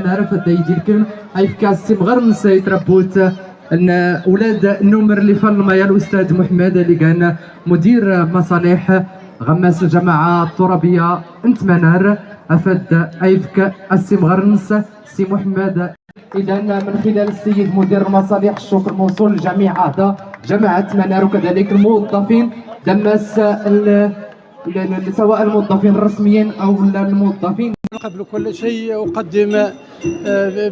نعرف هذا يدير كلمة هاي كاس مغير من سيد ربوت ان ولاد النمر اللي في المايا الاستاذ محمد اللي كان مدير مصالح غماس الجماعه الترابيه انت منار افاد ايفك السي مغرنس سي محمد. اذا من خلال السيد مدير المصالح الشكر موصول لجميع اعضاء جماعه منار وكذلك الموظفين دماس سواء الموظفين الرسميين او الموظفين. قبل كل شيء أقدم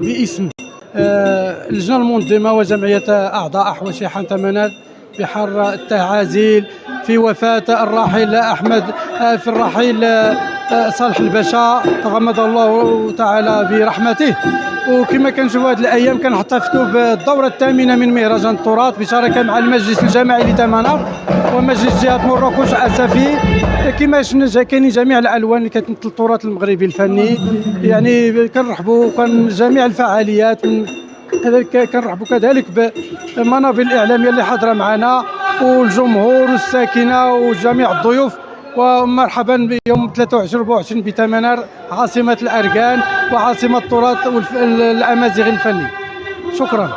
باسم اللجنة المنظمة وجمعية أعضاء أحوال حانة منار بحر التعازي في وفاة الراحل أحمد في الرحيل صالح الباشا تغمد الله تعالى برحمته. وكما كنشوفوا هذه الايام كنحتفلوا بالدوره الثامنه من مهرجان التراث بشراكه مع المجلس الجماعي لتمنار ومجلس جهه مراكش اسفي. كما كاينين جميع الالوان اللي كتمثل التراث المغربي الفني، يعني كنرحبوا جميع الفعاليات. كذلك كنرحبوا كذلك بالمنابر الاعلاميه اللي حاضره معنا والجمهور والساكنه وجميع الضيوف. ومرحبا بيوم 23 24 بتمنار عاصمه الاركان وعاصمه التراث والامازيغ الفني. شكرا.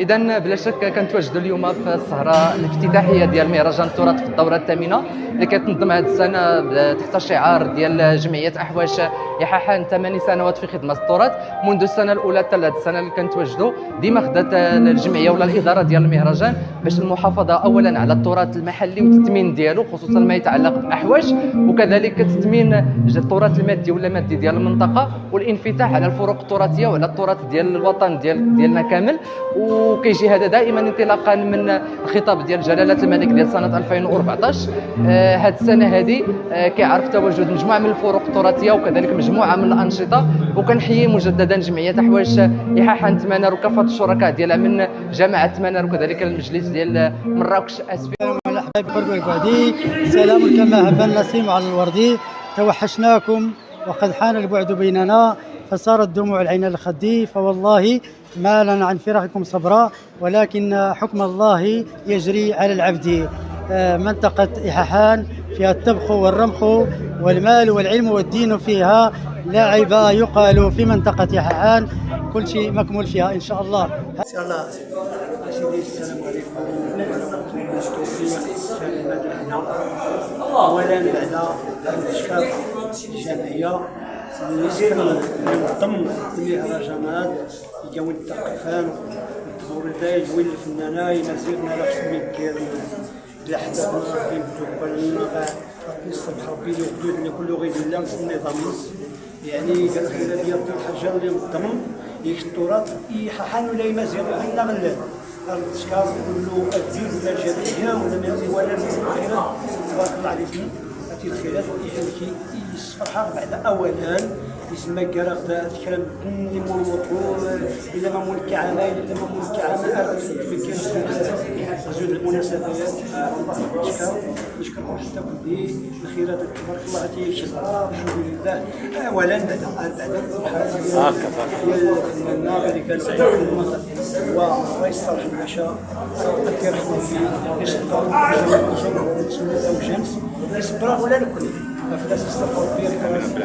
اذا بلا شك كنتواجدوا اليوم في السهره الافتتاحيه ديال مهرجان التراث في الدوره الثامنه اللي كتنظم هذه السنه تحت شعار ديال جمعيه احواش يحاحان 8 سنوات في خدمه التراث. منذ السنه الاولى حتى هذه السنه اللي كنتواجدوا ديما خدات الجمعيه ولا الاداره ديال المهرجان باش المحافظه اولا على التراث المحلي والتثمين ديالو خصوصا ما يتعلق باحواش، وكذلك تثمين التراث المادي ولا مادي ديال المنطقه والانفتاح على الفروق التراثيه وعلى التراث ديال الوطن ديالنا كامل. وكيجي هذا دائما انطلاقا من الخطاب ديال جلاله الملك ديال سنه 2014. هذه السنه هذه كيعرف تواجد مجموعه من الفروق التراثيه وكذلك مجموعه من الانشطه. وكنحيي مجددا جمعيه احواش يحاحان تمنار وكافه الشركاء ديالها من جماعه تمنار وكذلك المجلس ديال مراكش اسفي. الاحباب القرب والبعد، سلام كما هب النسيم على الوردي. توحشناكم وقد حان البعد بيننا فصارت دموع العين الخدي، فوالله ما لنا عن فراقكم صبرا ولكن حكم الله يجري على العبد. منطقة يحاحان فيها الطبخ والرمخ والمال والعلم والدين فيها لا عيب يقال في منطقة يحاحان، كل شيء مكمول فيها إن شاء الله. السلام عليكم ورحمة الله. أولا بعد الإشكال الجمعية ننظم المهرجانات يجاو الثقافان والتوريدات يجوين الفنانة ينزلنا على خصمي ديال الأحداث كيبدو الصبح ربي يوجدنا كله غير الله النظام يعني قال خلال ديال الحاجة اللي نظم التراث يحاحان ولا يمازيغ غير غلال الاشكال كله الدين ولا الجمعيه ولا الخيرات تبارك الله عليكم هاتي الخيرات يحكي الصفحه بعد اولا يسمى كراغ تكرم اللي مول الوطن الا ما مول الكعامه الا ما مول الكعامه زود المناسبات الله نشكركم حتى كل الخيرات تبارك الله تيشد الحمد لله. اولا بعد الفنان اللي كان في المطر هو رئيس صالح العشاء قد يرحمه فيه يصبر سنة وشمس يصبر ولا الكل فلاس يستغفر فيه.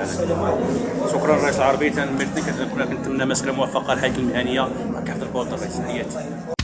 السلام عليكم. شكرا رئيس العربية كنا كنتمنى مسألة موفقة للحياة المهنية كحفظ القوات الرئيس. تحياتي.